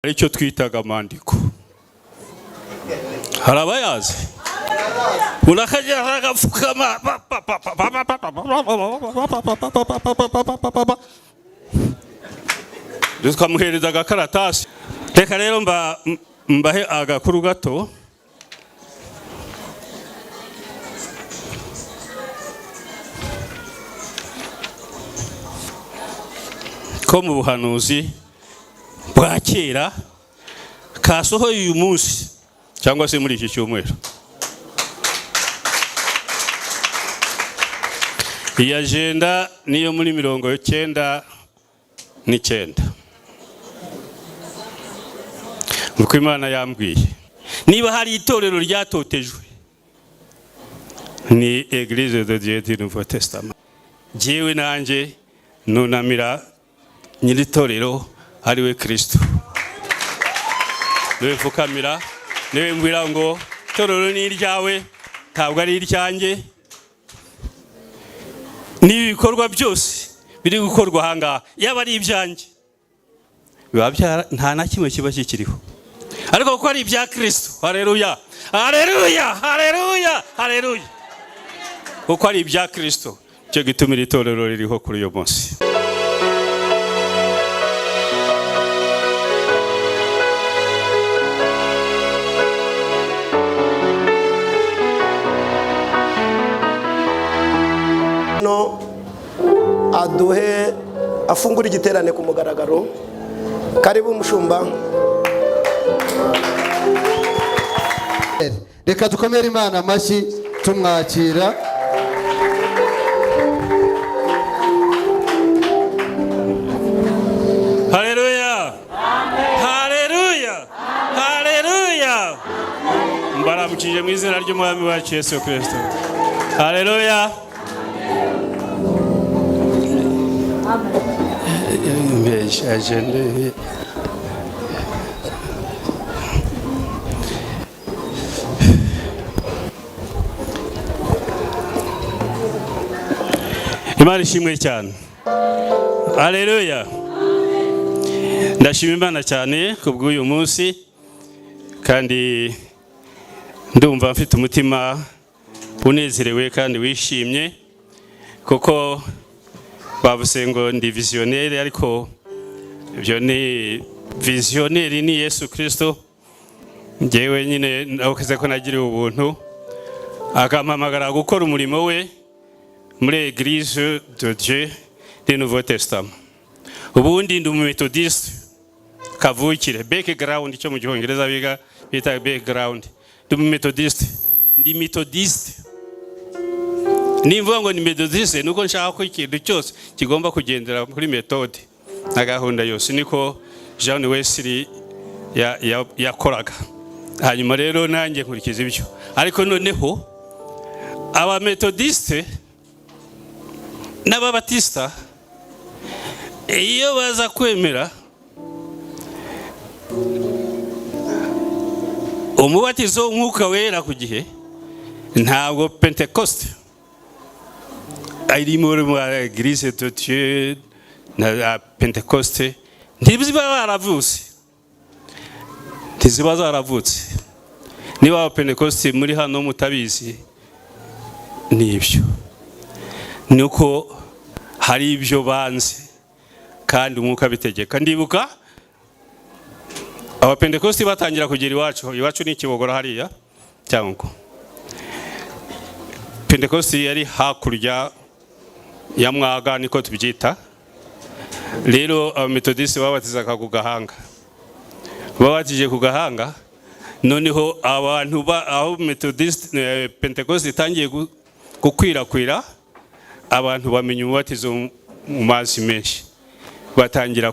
Icyo twitaga amandiko harabayazi unakajya agapfukama tukamuhereza agakaratasi. Reka rero mbahe agakuru gato. Ko mu buhanuzi bwa kera kasohoye uyu munsi cyangwa se muri iki cyumweru. Iyi agenda niyo muri 99 uko Imana yambwiye. Niba hari itorero ryatotejwe ni Église de Dieu du Nouveau Testament. Jewe nanjye nunamira nyiri itorero ariwe Kristo. Niwe mfukamira, niwe mbwira ngo itorero ni iryawe ntabwo ari iryanjye. N'ibikorwa byose biri gukorwa hanga yaba ari ibyanjye nta na kimwe kiba kikiriho, ariko kuko ari ibya Kristo. Haleluya, haleluya, haleluya, haleluya. Kuko ari ibya Kristo cyo gitumira itorero ririho kuri uyu munsi. No aduhe afungura igiterane ku mugaragaro. Karibu mushumba. Reka dukomere Imana amashyi tumwakira. Haleluya, haleluya, haleluya. Mbaramukije mu izina ry'Umwami wacu Yesu Kristo. Haleluya. Imana ishimwe cyane. Haleluya. Ndashima Imana cyane kubw'uyu munsi kandi ndumva mfite umutima unezerewe kandi wishimye, kuko bavuze ngo ndi visionnaire, ariko ibyo ni visionnaire ni Yesu Kristo. Njyewe nyine navuze ko nagiriye ubuntu akampamagara gukora umurimo we muri Église de Dieu du Nouveau Testament. Ubundi ndi umumethodiste kavukire, background cyo mu Cyongereza biga bita background. Ndi umumethodiste, ndi methodiste. Nimvuga ngo ni methodiste nuko nshaka ko ikintu cyose kigomba kugendera kuri metode na gahunda yose. Niko Jean Wesley yakoraga. Hanyuma rero nanjye nkurikiza ibyo. Ariko noneho aba methodiste n'ababatista iyo baza kwemera umubatizo w'Umwuka Wera ku gihe, ntabwo Pentecoste ari muri Église de Dieu na Pentecoste ntiziba zaravutse. Niba Pentecoste muri hano mutabizi nibyo, nuko hari ibyo banze kandi Umwuka bitegeka. Ndibuka aba Pentecoste batangira kugera iwacu ni Kibogora hariya cyangwa Pentecoste yari hakurya ya Mwaga niko tubyita. Rero aba Methodiste babatizaga ku Gahanga, babatije ku Gahanga. Noneho abantu aho Methodiste Pentecoste itangiye gukwirakwira, abantu bamenye umubatizo mu mazi menshi, batangira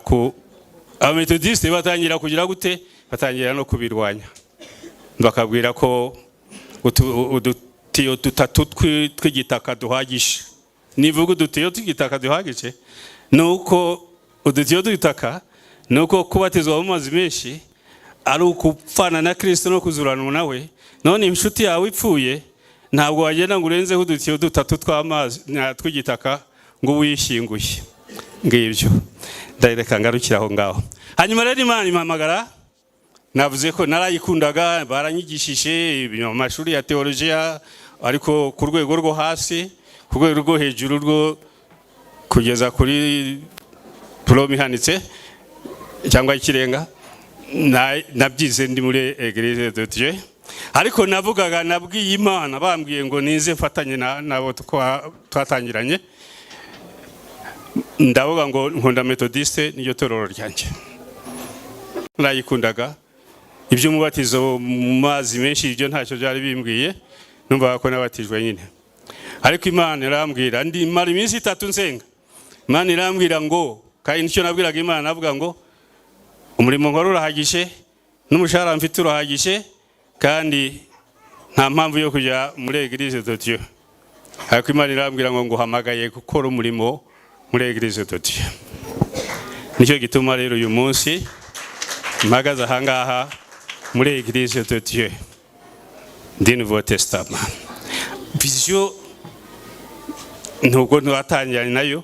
Abamethodiste batangira kugira gute, batangira no kubirwanya, bakabwira ko udutiyo dutatu tw'igitaka duhagije. Nivuga udutiyo tw'igitaka duhagije nuko udutiyo tw'igitaka nuko kubatizwa mu mazi menshi ari ukupfana na Kristo no kuzuranwa nawe. None inshuti yawe ipfuye ntabwo wagenda ngo urenzeho udutiyo dutatu tw'amazi tw'igitaka ngo wishyinguye. Ngibyo ndareka ngarukira aho ngaho. Hanyuma rero Imana impamagara navuze ko narayikundaga, baranyigishije mu mashuri ya teologiya, ariko ku rwego rwo hasi, ku rwego rwo hejuru rwo kugeza kuri prom ihanitse cyangwa ikirenga, nabyize ndi muri Église de Dieu. Ariko navugaga, nabwiye Imana, bambwiye ngo nize mfatanye nabo twatangiranye, ndavuga ngo nkunda Methodiste, niyo torero ryanjye. Nayikundaga, iby'umubatizo mu mazi menshi ibyo ntacyo byari bimbwiye, numvaga ko nabatijwe nyine. Ariko Imana irambwira, ndi mara iminsi 3 nsenga, Imana irambwira ngo, kandi nicyo nabwiraga Imana, navuga ngo umurimo nkora urahagije, n'umushahara mfite urahagije, kandi nta mpamvu yo kujya muri Église de Dieu. Ariko Imana irambwira ngo nguhamagaye gukora umurimo muri Église de Dieu. Nicyo gituma rero uyu munsi mpagaze ahangaha muri Église de Dieu du Nouveau Testament. Vision nubwo ntiwatangiranye nayo,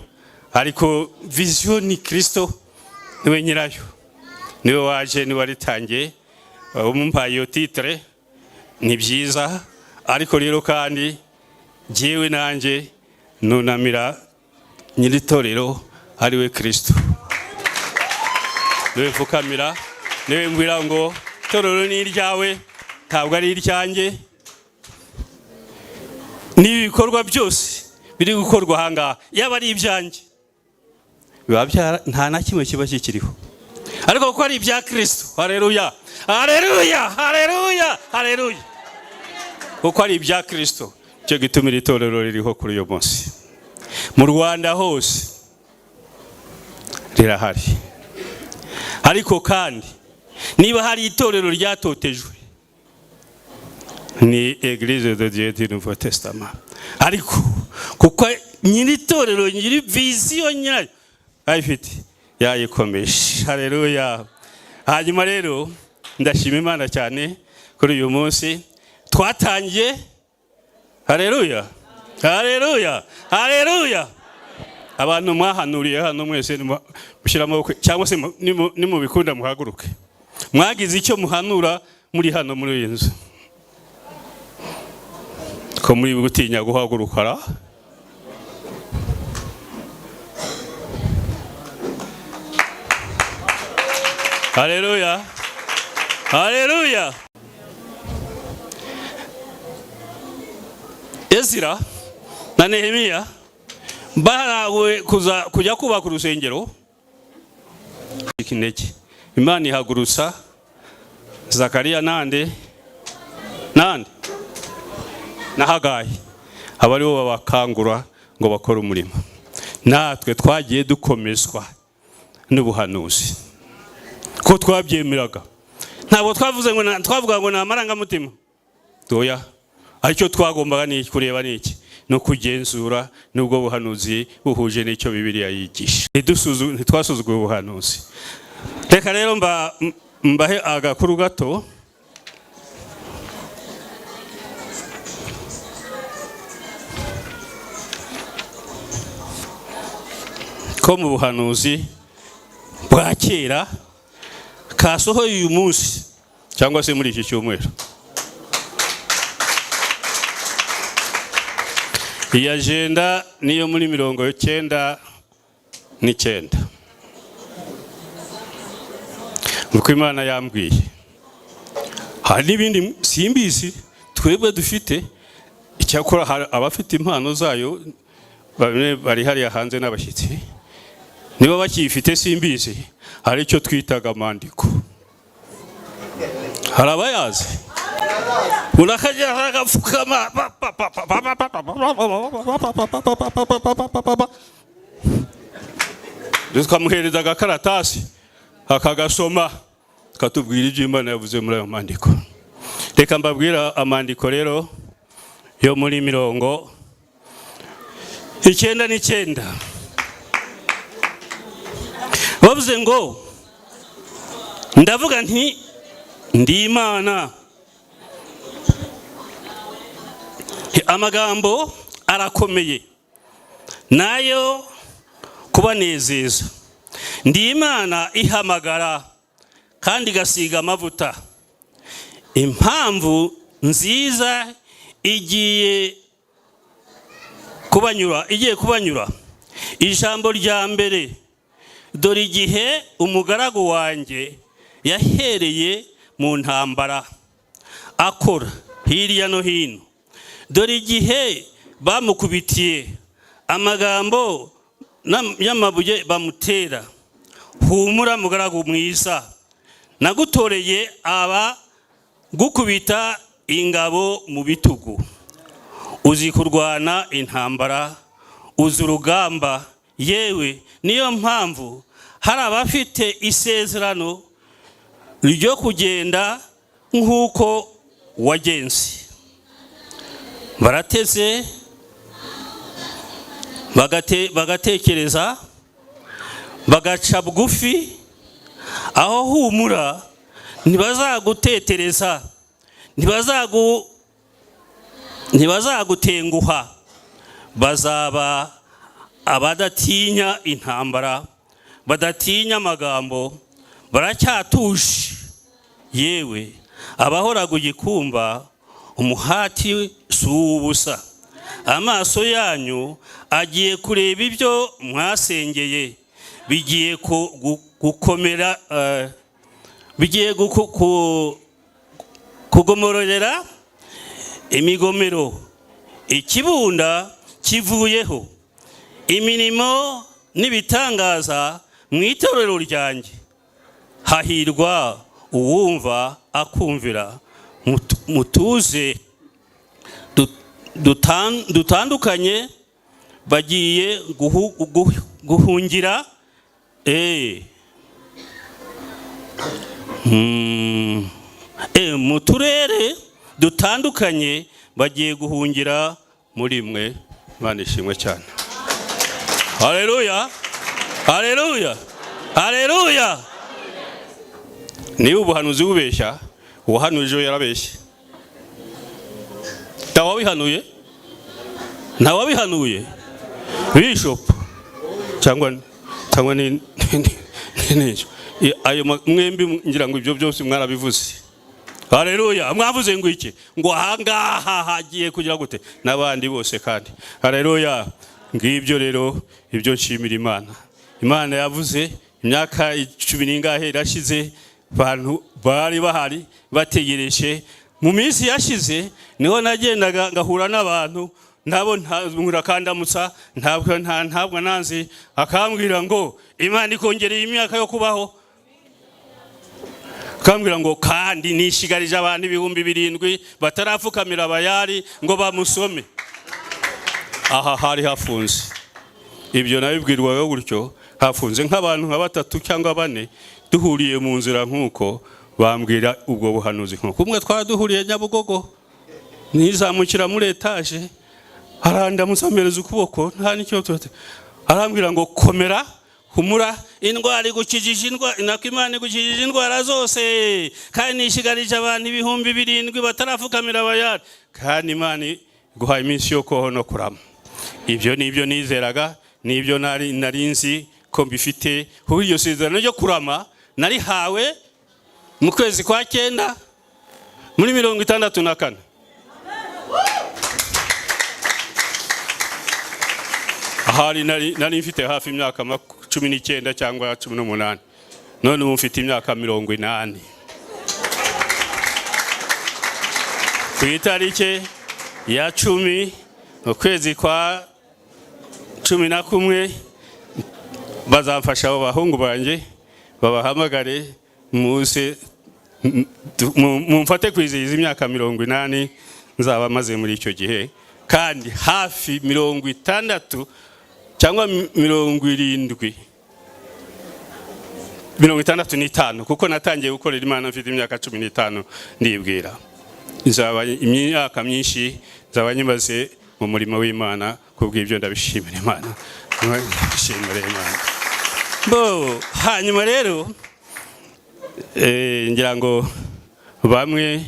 ariko vision ni Kristo niwe nyirayo, niwe waje, niwe waritangiye. Umumpaye iyo titre ni byiza, ariko rero kandi jyewe nanjye nunamira nyiritorero ariwe Kristo. Niwe mfukamira, niwe mbwira ngo torero ni iryawe, ntabwo ari iryanjye. N'ibikorwa byose biri gukorwa ahangaha, yaba ari ibyanjye, nta na kimwe kiba kikiriho, ariko kuko ari ibya Kristo. Haleluya, haleluya, haleluya, haleluya. Kuko ari ibya Kristo, cyo gitumira itorero ririho kuri uyu munsi. Mu Rwanda hose rirahari, ariko kandi niba hari itorero ryatotejwe, ni Église de Dieu du Nouveau Testament. Ariko kuko nyiri itorero, nyiri vision nyirayo ayifite, yayikomeje. Haleluya. Hanyuma rero ndashima Imana cyane kuri uyu munsi twatangiye. Haleluya, haleluya, haleluya. Abantu mwahanuriye hano mwese mushyira amaboko, cyangwa se nimubikunda muhaguruke. Mwagize icyo muhanura muri hano muri iyi nzu, ko muri gutinya guhaguruka. Haleluya, haleluya. Ezira na Nehemiya barawe kujya kubaka urusengero. Ikinege Imana ihagurutsa Zakariya nande na Hagayi, abari bo babakangura ngo bakore umurimo. Natwe twagiye dukomezwa n'ubuhanuzi, ko twabyemeraga. Ntabwo twavuze ngo twavuga ngo namaranga mutima doya, aricyo twagombaga ni kureba niki no kugenzura nubwo buhanuzi buhuje n'icyo Bibiliya yigisha. Ntitwasuzugwe ubuhanuzi. Reka rero mbahe agakuru gato. Ko mu buhanuzi bwa kera kasohoye uyu munsi cyangwa se muri iki cyumweru, iyi agenda niyo muri 99. Nuko Imana yambwiye, hari n'ibindi simbizi twebwe dufite. Icyakora abafite impano zayo bari hariya hanze n'abashyitsi, niba bakifite simbizi. Hari icyo twitaga amandiko, hari abayazi. Urakajya agapfukama, tukamuhereza agakaratasi akagasoma, katubwira ibyo Imana yavuze muri ayo mandiko. Reka mbabwira amandiko rero yo muri 99. Bavuze ngo ndavuga nti ndi Imana. Amagambo arakomeye nayo kubanezeza. Ndi Imana ihamagara kandi igasiga amavuta. Impamvu nziza igiye kubanyura. Ijambo rya mbere, dore igihe umugaragu wanjye yahereye mu ntambara akora hirya no hino. Dore igihe bamukubitiye amagambo y'amabuye bamutera. Humura mugaragu mwiza, nagutoreye aba gukubita ingabo mu bitugu. Uzi kurwana intambara, uzi urugamba. Yewe niyo mpamvu hari abafite isezerano ryo kugenda nk'uko wagenze. Barateze bagatekereza, bagaca bugufi. Aho humura ntibazagutetereza, ntibazagutenguha. Bazaba abadatinya intambara, badatinya amagambo, baracyatuje. Yewe abahoraga igikumba, umuhati si ubusa. Amaso yanyu agiye kureba ibyo mwasengeye, bigiye gukomera, bigiye kugomororera imigomero. Ikibunda kivuyeho, imirimo n'ibitangaza mu itorero ryanjye. Hahirwa uwumva akumvira. Mutuze dutandukanye, bagiye guhungira mu turere dutandukanye, bagiye guhungira muri mwe. Imana ishimwe cyane. Haleluya, haleluya, haleluya. Niba ubuhanuzi bubeshya, uwahanuje yarabeshye. Ntawabihanuye, ntawabihanuye. Bishop cyangwa ni ayo mwembi ngira ngo ibyo byose mwarabivuze. Haleluya. Mwavuze ngo iki? Ngo ahangaha hagiye kugira gute n'abandi bose kandi. Haleluya. Ngibyo rero ibyo nshimira Imana. Imana yavuze imyaka 10 n'ingahe irashize, abantu bari bahari bategereje. Mu minsi yashize niho nagendaga ngahura n'abantu nabo ntakandamutsa, ntabwo nanzi, akambwira ngo Imana ikongereye imyaka yo kubaho. Akambwira ngo kandi nishigarije abantu 7,000 batarapfukamira abayari ngo bamusome. Aha hari hafunze. Ibyo nabibwirwaga gutyo, hafunze nk'abantu nka 3 cyangwa 4 duhuriye mu nzira nk'uko bambwira ubwo buhanuzi. Kumwe twaraduhuriye Nyabugogo, nizamukira muri etage, arandamusamereza ukuboko, nta nicyo tutte. Arambwira ngo komera, humura, indwara igukijije inako Imana igukijije indwara zose, kandi nishigarije abantu 7,000 batarapfukamira abayari, kandi Imana guhaye iminsi yo koho no kurama. Ibyo nibyo nizeraga, nibyo narinzi ko mbifite. Kuko iryo sezerano ryo kurama nari hawe mu kwezi kwa 9 muri 64. Ahari nari mfite hafi imyaka 19 cyangwa 18. None ubu mfite imyaka 80. Ku itariki ya 10 mu kwezi kwa 11 bazamfasha abo bahungu banjye, babahamagare muse mumfate kwizihiza imyaka 80 nzaba maze muri icyo gihe, kandi hafi 60 cyangwa 65 kuko natangiye gukorera Imana mfite imyaka 15 ndibwira. Nzaba imyaka myinshi nzaba nyimaze mu murimo w'Imana. Kubw'ibyo ndabishimira Imana. Ndabishimira Imana. Hanyuma rero ngira ngo bamwe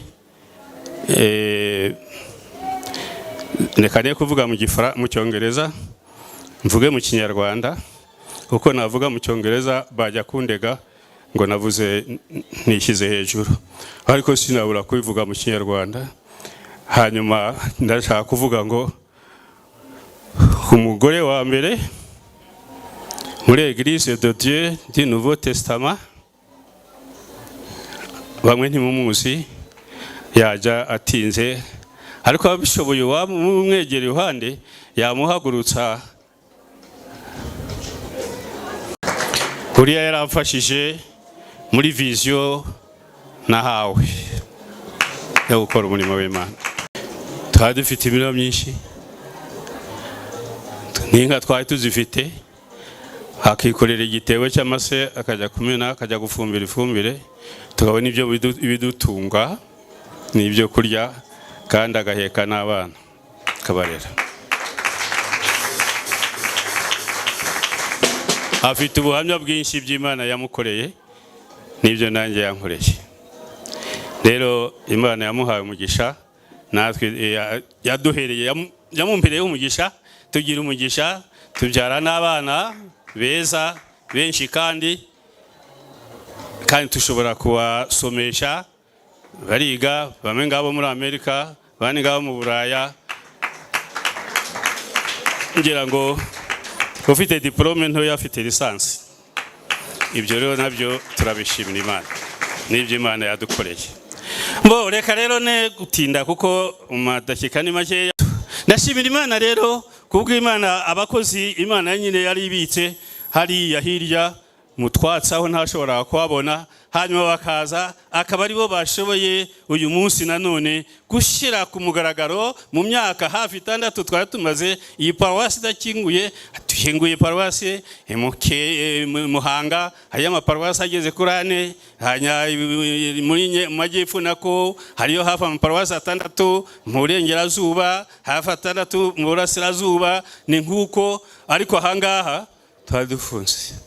nekane kuvuga mu Cyongereza, mvuge mu Kinyarwanda, kuko navuga mu Cyongereza bajya kundega ngo navuze nishyize hejuru, ariko sinabura kubivuga mu Kinyarwanda. Hanyuma ndashaka kuvuga ngo umugore wa mbere muri Église de Dieu du Nouveau Testament, bamwe ntimumuzi, yajya atinze, ariko abishoboye wamwegera iruhande yamuhagurutsa. Uriya yaramfashije muri vision nahawe yo gukora umurimo w'Imana. Twari dufite imirimo myinshi, n'inka twari tuzifite, akikorera igitebo cy'amase akajya kumena, akajya gufumbira ifumbire, tukabona ibyo bidutunga n'ibyo kurya, kandi agaheka n'abana kabarera. Afite ubuhamya bwinshi by'Imana yamukoreye n'ibyo nanjye yankoreye. Rero Imana yamuhaye umugisha, natwe yaduhereye, yamumpereyeho umugisha, tugira umugisha, tubyara n'abana beza benshi, kandi tushobora kubasomesha bariga, bamwe ngabo muri Amerika, bandi ngabo mu Buraya. Ngira ngo ufite diplome ntoya afite lisansi. Ibyo rero nabyo turabishimira Imana n'ibyo Imana yadukoreye. Mbo reka rero ne gutinda kuko umadakika ni make. Ndashimira Imana rero kubwo Imana, abakozi Imana nyine yari ibitse hariya hirya mu twatsi aho ntashobora kuhabona, hanyuma bakaza akaba aribo bashoboye uyu munsi nanone gushyira ku mugaragaro. Mu myaka hafi 6 twari tumaze iyi paruwasi idakinguye, duhinguye paruwasi Muhanga, hariyo amaparuwasi ageze kuri 4, hanya muri Majyepfo nako hariyo hafi amaparuwasi 6, mu Burengerazuba hafi 6, mu Burasirazuba ni nk'uko. Ariko ahangaha twari dufunze,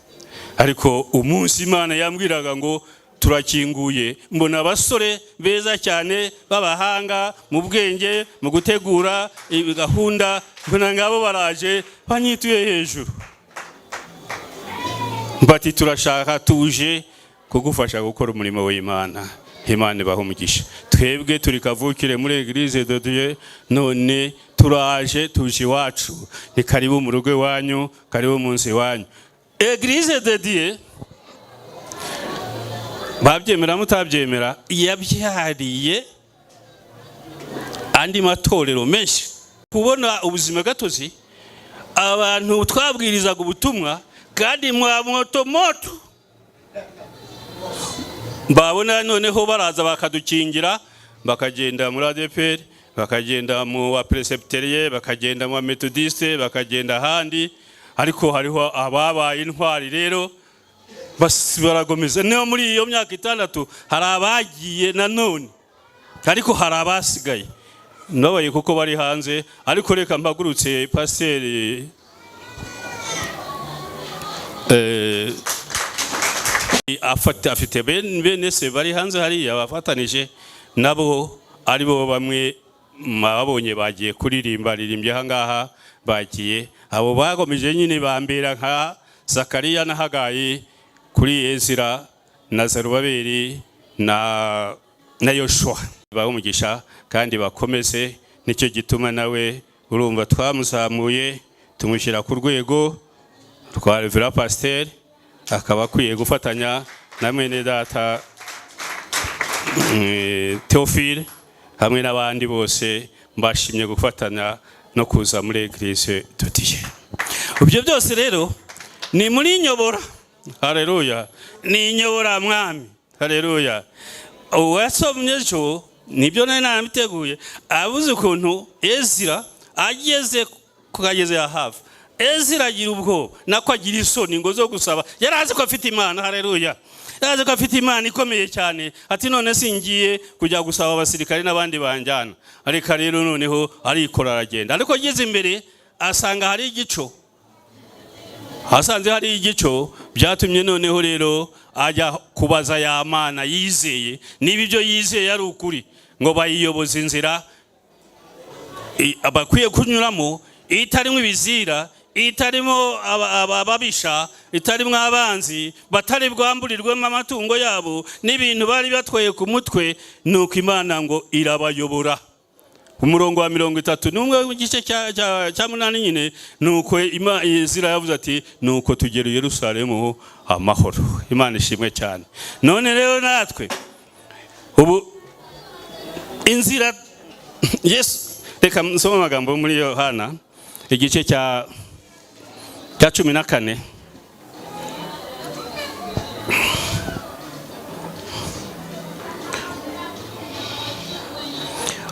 ariko umunsi Imana yambwiraga ngo turakinguye, mbona abasore beza cyane b'abahanga mu bwenge, mu gutegura gahunda, mbona ngabo baraje banyituye hejuru, bati turashaka, tuje kugufasha gukora umurimo w'Imana. Imana ibahe umugisha. Twebwe turi kavukire muri Église de Dieu, none turaje, tuje iwacu. Ni karibu mu rugo iwanyu, karibu mu nsi iwanyu. Église de Dieu, babyemera mutabyemera, yabyariye andi matorero menshi. Kubona ubuzima gatozi, abantu twabwirizaga ubutumwa kandi mwa moto, babona noneho baraza bakadukingira, bakagenda muri ADPR, bakagenda mu Presbyterian, bakagenda mu Methodiste, bakagenda handi. Ariko hariho ababaye intwari rero baragomeza. Niyo muri iyo myaka 6 hari abagiye nanone, ariko hari abasigaye nabaye kuko bari hanze. Ariko reka mpagurutse pasiteri afite bene se bari hanze hariya, bafatanije nabo, aribo bamwe babonye bagiye kuririmbye ahangaha, bagiye abo bagomeje nyine bambera nka Zakariya na Hagayi kuri Ezira na Zerubabeli na Yoshua. Bahumugisha kandi bakomeze, nicyo gituma nawe urumva twamuzamuye tumushyira ku rwego rwa Reverend Pasteur, akaba akwiye gufatanya na mwene data Theophile hamwe n'abandi bose mbashimye gufatanya no kuza muri Église de Dieu. Ibyo byose rero ni muri nyobora. Haleluya. Ni nyobora mwami. Haleluya. Uwasomye cyo nibyo nari namiteguye, abuze ukuntu Ezira ageze kugageze ya hafi. Ezira agira ubwo nako agira isoni ngo zo gusaba. Yarazi ko afite Imana. Haleluya. Yarazi ko afite Imana ikomeye cyane, ati none singiye kujya gusaba abasirikare n'abandi banjyana. Ariko rero noneho arikora aragenda. Ariko ageze imbere asanga hari igico, hasanze hari igico, byatumye noneho rero ajya kubaza ya Mana yizeye niba ibyo yizeye ari ukuri, ngo bayiyoboza inzira abakwiye kunyuramo itarimo ibizira, itarimo ababisha, itarimo abanzi, batari bwamburirwemo amatungo yabo n'ibintu bari batwaye ku mutwe, nuko Imana ngo irabayobora. Umurongo wa 31 w'igice cya 8 nyine, nuko Ezira yavuze ati nuko tugera i Yerusalemu amahoro. Imana ishimwe cyane. None rero natwe ubu inzira Yesu, reka nsome amagambo muri Yohana igice cya 14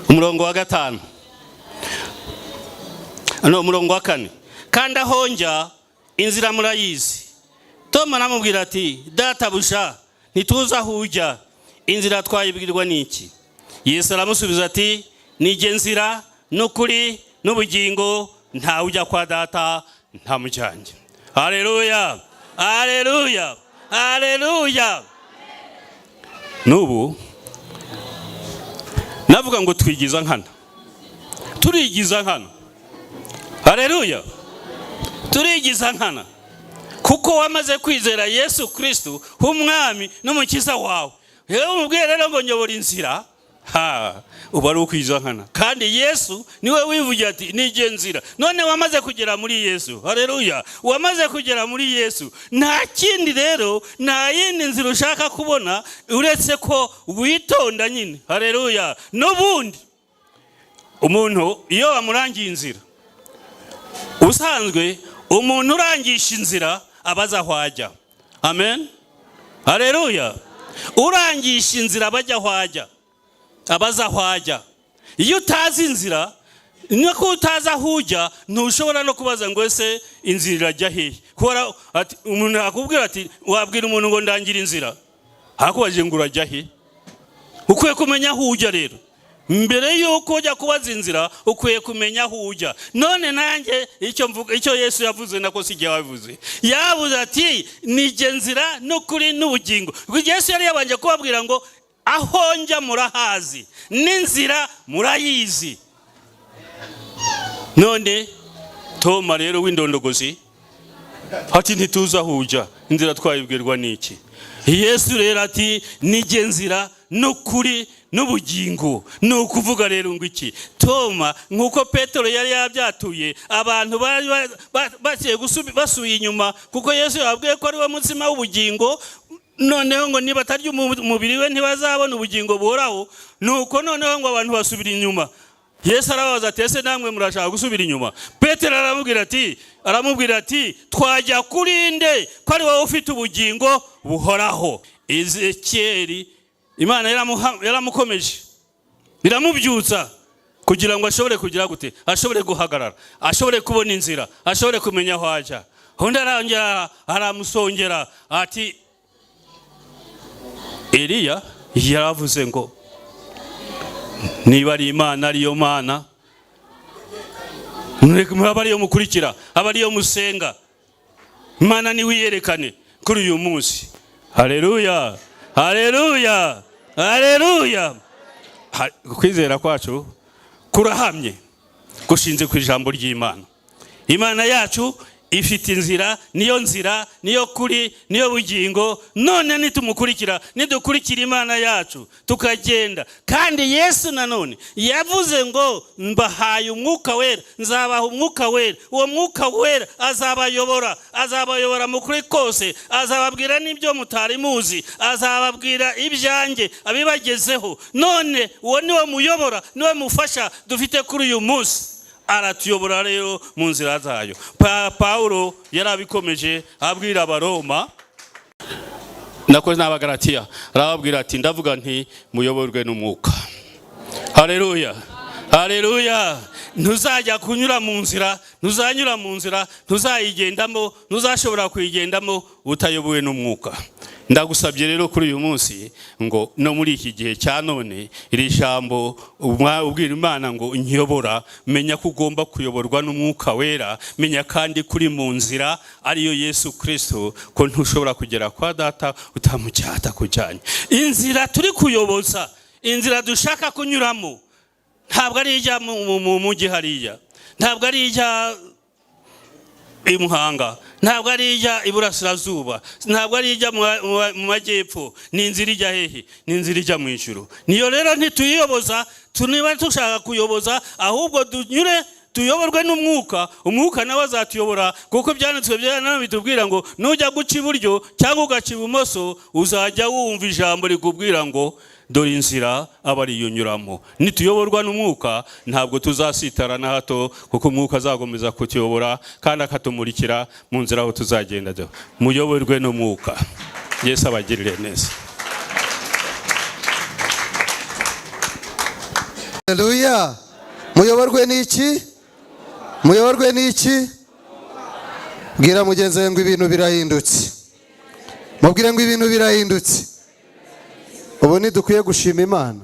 umurongo wa 5 umurongo wa 4. Kandi aho njya inzira murayizi. Toma aramubwira ati databuja ntituzi aho ujya, inzira twayibwirwa n'iki? Yesu aramusubiza ati nije nzira n'ukuri n'ubugingo, nta ujya kwa data ntamujyanye. Haleluya, haleluya, haleluya. Nubu navuga ngo twigiza nkana, turigiza nkana. Haleluya, turigiza nkana kuko wamaze kwizera Yesu Kristo umwami n'umukiza wawe. Yewe umubwire rero ngo nyobora inzira, uba ari ukwiza nkana. Kandi Yesu niwe wivugira ati nije nzira. None wamaze kugera muri Yesu. Haleluya, wamaze kugera muri Yesu, nta kindi rero, nta yindi nzira ushaka kubona uretse ko witonda nyine. Haleluya. N'ubundi umuntu iyo wamurangiye inzira, usanzwe umuntu urangisha inzira abaza hwajya. Amen. Haleluya. Urangisha inzira bajya hwajya, abaza hwajya. Iyo utazi inzira, nuko utaza hujya, ntushobora no kubaza ngo ese inzira irajya hehe. Kora ati umuntu akubwira ati wabwira umuntu ngo ndangira inzira, hakubaje ngo urajya he. Ukwiye kumenya aho ujya rero. Mbere yuko ujya kubaza inzira, ukwiye kumenya aho ujya. None nanjye icyo Yesu yavuze nako sijye wavuze. Yavuze ati nije nzira n'ukuri n'ubugingo. Yesu yari yabanje kubabwira ngo aho njya murahazi, n'inzira murayizi. None Toma rero w'indondogozi ati ntituza aho ujya, inzira twayibwirwa n'iki? Yesu rero ati nije nzira n'ukuri n'ubugingo. Ni ukuvuga rero ngo iki? Toma nkuko Petero yari yabyatuye, abantu bari bagiye basubiye inyuma, kuko Yesu yabwiye ko ari we mutsima w'ubugingo. Noneho ngo niba atarya umubiri we ntibazabona ubugingo buhoraho. Nuko noneho ngo abantu basubira inyuma. Yesu arabaza ati ese namwe murashaka gusubira inyuma? Petero aramubwira ati twajya kurinde ko ari wowe ufite ubugingo buhoraho. Ezekiyeli Imana yaramukomeje, iramubyutsa kugira ngo ashobore kugira gute, ashobore guhagarara, ashobore kubona inzira, ashobore kumenya aho ajya. Undi arangera aramusongera ati Eliya yaravuze ngo niba ari Imana ariyo Mana, mwaba ariyo mukurikira, aba ariyo musenga. Imana ni wiyerekane kuri uyu munsi. Haleluya, haleluya, haleluya. Kwizera kwacu kurahamye gushinze ku ijambo ry'Imana. Imana yacu ifite inzira, niyo kuri, niyo bugingo. None nitumukurikira, nidukurikira Imana yacu tukagenda. Kandi Yesu nanone yavuze ngo mbahaye umwuka wera, nzabaha umwuka wera. Uwo mwuka wera azabayobora mu kuri kose, azababwira n'ibyo mutari muzi, azababwira ibyanjye abibagezeho. None uwo niwe muyobora, niwe mufasha dufite kuri uyu munsi. Aratuyobora rero mu nzira zayo. Paulo yarabikomeje abwira abaroma nako n'abagalatiya, arababwira ati ndavuga nti muyoborwe n'umwuka. Haleluya, haleluya. Ntuzajya kunyura mu nzira, ntuzanyura mu nzira, ntuzayigendamo, ntuzashobora kuyigendamo utayobowe n'umwuka. Ndagusabye rero kuri uyu munsi ngo no muri iki gihe cya none, iri jambo ubwira Imana ngo nyobora, menya ko ugomba kuyoborwa n'umwuka wera. Menya kandi kuri mu nzira ariyo Yesu Kristo, ko ntushobora kugera kwa data utamujyata kujyanye. Inzira turi kuyoboza, inzira dushaka kunyuramo, ntabwo ari ijya mu mujyi hariya, ntabwo ari ijya imuhanga, ntabwo ari ijya iburasirazuba, ntabwo ari ijya mu majyepfo, ni inzira ijya hehe? Ni inzira ijya mu ijuru. Niyo rero ntituyiyoboza, niba dushaka kuyoboza, ahubwo tuyoborwe n'umwuka. Umwuka nawe azatuyobora, kuko byanditswe bitubwira ngo nujya guca iburyo cyangwa ugaca ibumoso, uzajya wumva ijambo rikubwira ngo dore inzira aba ariyo unyuramo. Nituyoborwa n'umwuka ntabwo tuzasitara na hato, kuko umwuka azagomeza kutuyobora kandi akatumurikira mu nzira aho tuzagenda. Muyoborwe n'umwuka. Yesu abagirire neza. Haleluya. Muyoborwe n'iki? Muyoborwe n'iki? Bwira mugenzi wawe ngo ibintu birahindutse. Mubwire ngo ibintu birahindutse. Ubu ntidukwiye gushima Imana.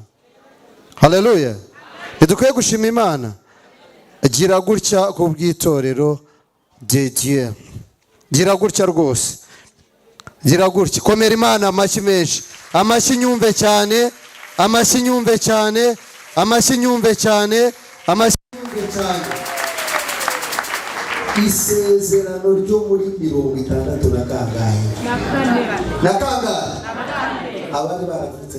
Haleluya. Ntidukwiye gushima Imana. Gira gutya ku bw'itorero DDM. Gira gutya rwose. Gira gutya. Komera Imana amashyi menshi. Amashyi nyumve cyane. Amashyi nyumve cyane. Amashyi nyumve cyane. Amashyi nyumve cyane. Isezerano ryo muri 60 na kangahe? Na kangahe? Abandi baravutse